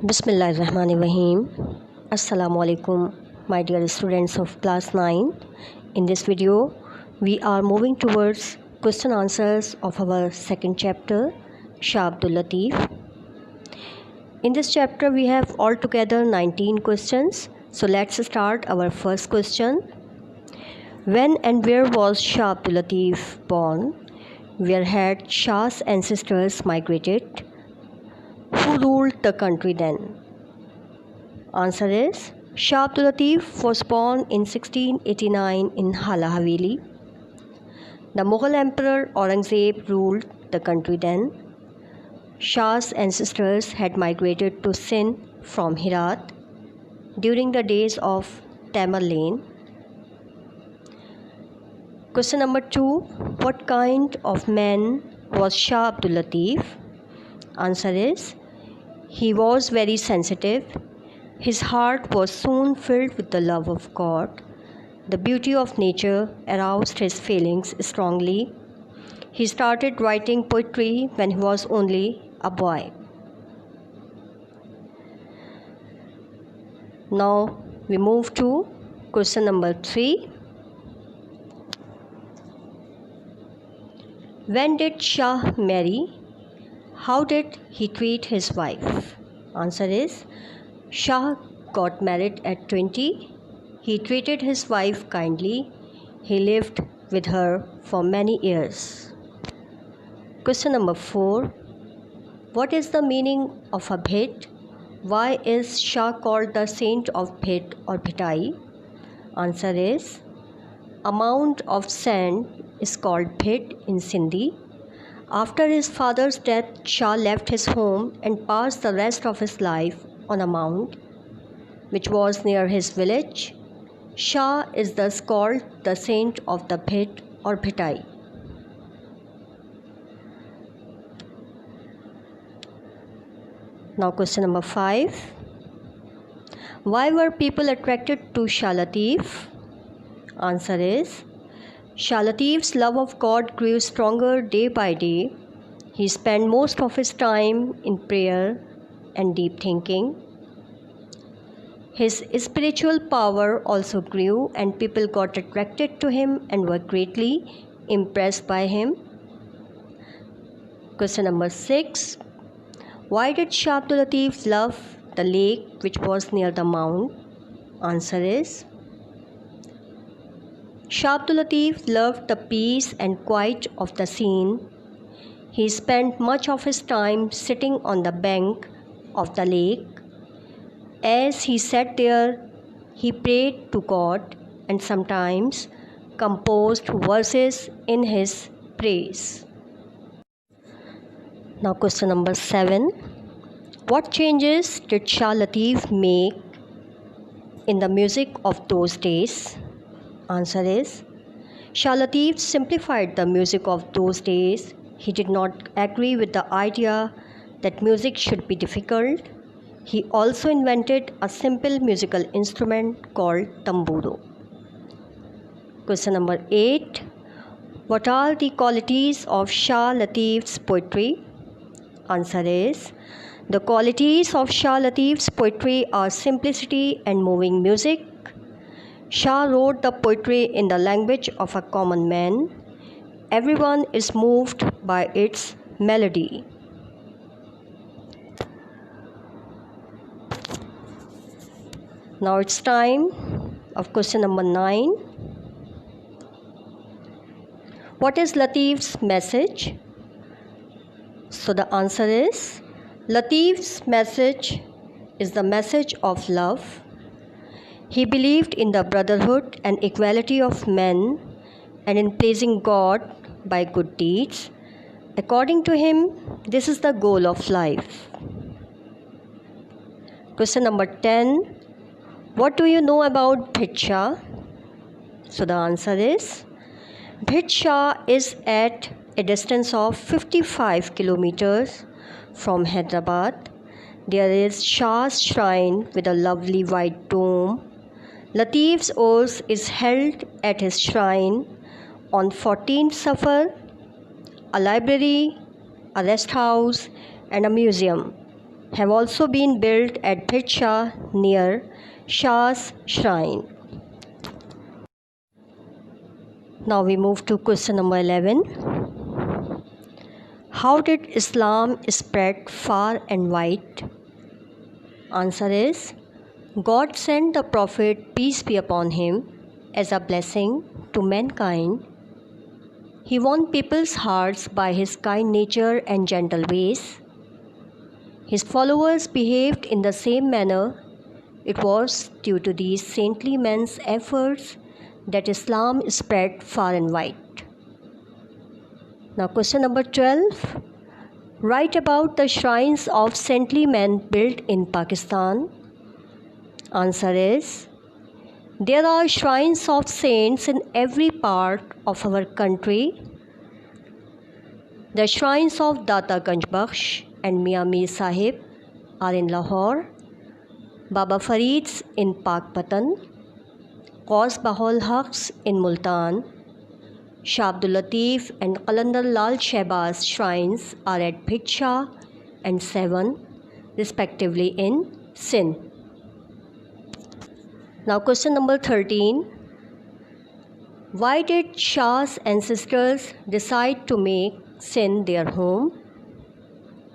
Bismillahirrahmanirrahim. Assalamu alaikum, my dear students of class 9. In this video, we are moving towards question answers of our second chapter, Shah Abdul Latif. In this chapter, we have altogether 19 questions. So let's start our first question. When and where was Shah Abdul Latif born? Where had Shah's ancestors migrated? Who ruled the country then? Answer is Shah Abdul Latif was born in 1689 in Hala Haveli. The Mughal Emperor Aurangzeb ruled the country then. Shah's ancestors had migrated to Sindh from Herat during the days of Tamerlane. Question number 2. What kind of man was Shah Abdul Latif? Answer is he was very sensitive. His heart was soon filled with the love of God. The beauty of nature aroused his feelings strongly. He started writing poetry when he was only a boy. Now we move to question number 3. When did Shah marry? How did he treat his wife? Answer is Shah got married at 20. He treated his wife kindly. He lived with her for many years. Question number 4. What is the meaning of a bhit? Why is Shah called the saint of bhit or bhitai? Answer is a mound of sand is called bhit in Sindhi. After his father's death, Shah left his home and passed the rest of his life on a mound which was near his village. Shah is thus called the saint of the bhit or bhitai. Now question number 5. Why were people attracted to Shah Latif? Answer is Shah Latif's love of God grew stronger day by day. He spent most of his time in prayer and deep thinking. His spiritual power also grew and people got attracted to him and were greatly impressed by him. Question number 6. Why did Shah Abdul Latif love the lake which was near the mound? Answer is Shah Abdul Latif loved the peace and quiet of the scene. He spent much of his time sitting on the bank of the lake. As he sat there, he prayed to God and sometimes composed verses in his praise. Now question number 7. What changes did Shah Latif make in the music of those days? Answer is Shah Latif simplified the music of those days. He did not agree with the idea that music should be difficult. He also invented a simple musical instrument called tamburo. Question number 8. What are the qualities of Shah Latif's poetry? Answer is the qualities of Shah Latif's poetry are simplicity and moving music. Shah wrote the poetry in the language of a common man. Everyone is moved by its melody. Now it's time of question number 9. What is Latif's message? So the answer is Latif's message is the message of love. He believed in the brotherhood and equality of men and in praising God by good deeds. According to him, this is the goal of life. Question number 10. What do you know about Bhit Shah? So the answer is Bhit Shah is at a distance of 55 kilometers from Hyderabad. There is Shah's shrine with a lovely white dome. Latif's Urs is held at his shrine on 14th Safar. A library, a rest house and a museum have also been built at Bhirsha near Shah's shrine. Now we move to question number 11. How did Islam spread far and wide? Answer is, God sent the Prophet, peace be upon him, as a blessing to mankind. He won people's hearts by his kind nature and gentle ways. His followers behaved in the same manner. It was due to these saintly men's efforts that Islam spread far and wide. Now question number 12. Write about the shrines of saintly men built in Pakistan. Answer is, there are shrines of saints in every part of our country. The shrines of Data Ganj Bakhsh and Mian Mir Sahib are in Lahore, Baba Farid's in Pakpatan, Qaus Bahul Haq's in Multan, Shah Abdul Latif and Qalandar Lal Shehbaz shrines are at Bhirsha and Sevan, respectively, in Sindh. Now question number 13. Why did Shah's ancestors decide to make Sindh their home?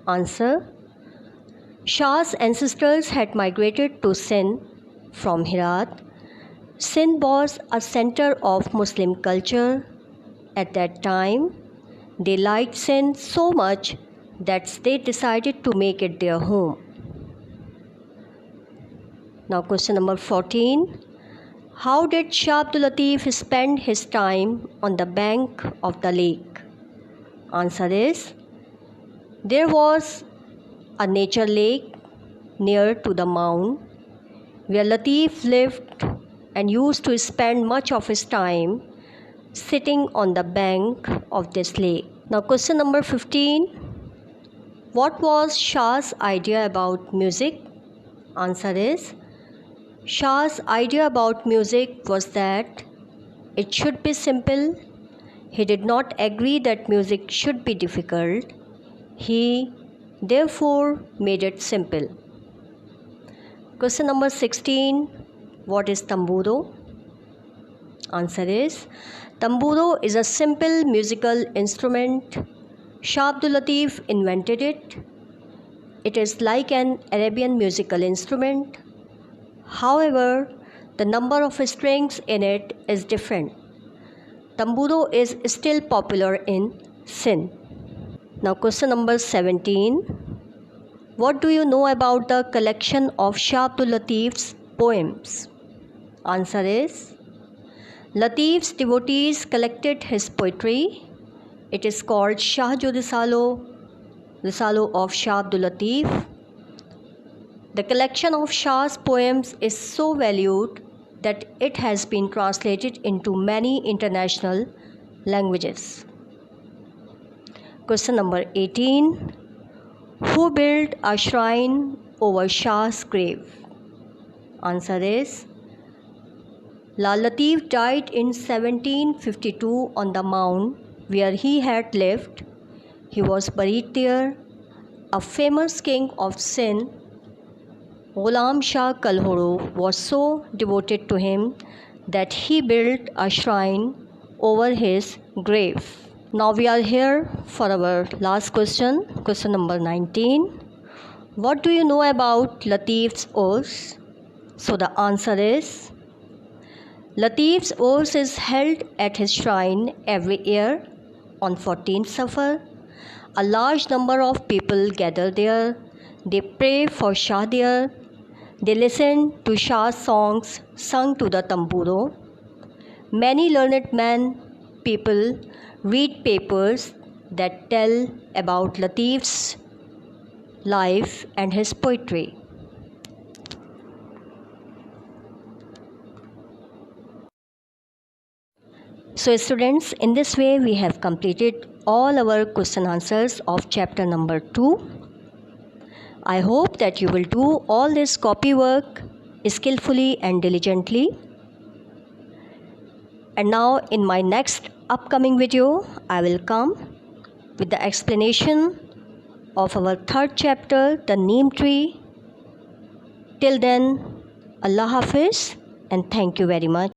Answer. Shah's ancestors had migrated to Sindh from Herat. Sindh was a center of Muslim culture. At that time, they liked Sindh so much that they decided to make it their home. Now question number 14. How did Shah Abdul Latif spend his time on the bank of the lake? Answer is, there was a nature lake near to the mound where Latif lived and used to spend much of his time sitting on the bank of this lake. Now question number 15. What was Shah's idea about music? Answer is, Shah's idea about music was that it should be simple. He did not agree that music should be difficult. He therefore made it simple. Question number 16. What is tamburo? Answer is, tamburo is a simple musical instrument. Shah Abdul Latif invented it. It is like an Arabian musical instrument. However, the number of strings in it is different. Tamburo is still popular in Sindh. Now question number 17. What do you know about the collection of Shah Abdul Latif's poems? Answer is, Latif's devotees collected his poetry. It is called Shahjo Risalo of Shah Abdul Latif. The collection of Shah's poems is so valued that it has been translated into many international languages. Question number 18. Who built a shrine over Shah's grave? Answer is, Lal Latif died in 1752 on the mound where he had lived. He was buried there. A famous king of Sindh, Ghulam Shah Kalhoro, was so devoted to him that he built a shrine over his grave. Now we are here for our last question, question number 19. What do you know about Latif's Urs? So the answer is, Latif's Urs is held at his shrine every year on 14th Safar. A large number of people gather there. They pray for Shah there. They listen to Shah's songs sung to the tamburo. Many learned people read papers that tell about Latif's life and his poetry. So students, in this way we have completed all our question answers of chapter number 2. I hope that you will do all this copy work skillfully and diligently. And now in my next upcoming video, I will come with the explanation of our third chapter, the neem tree. Till then, Allah Hafiz and thank you very much.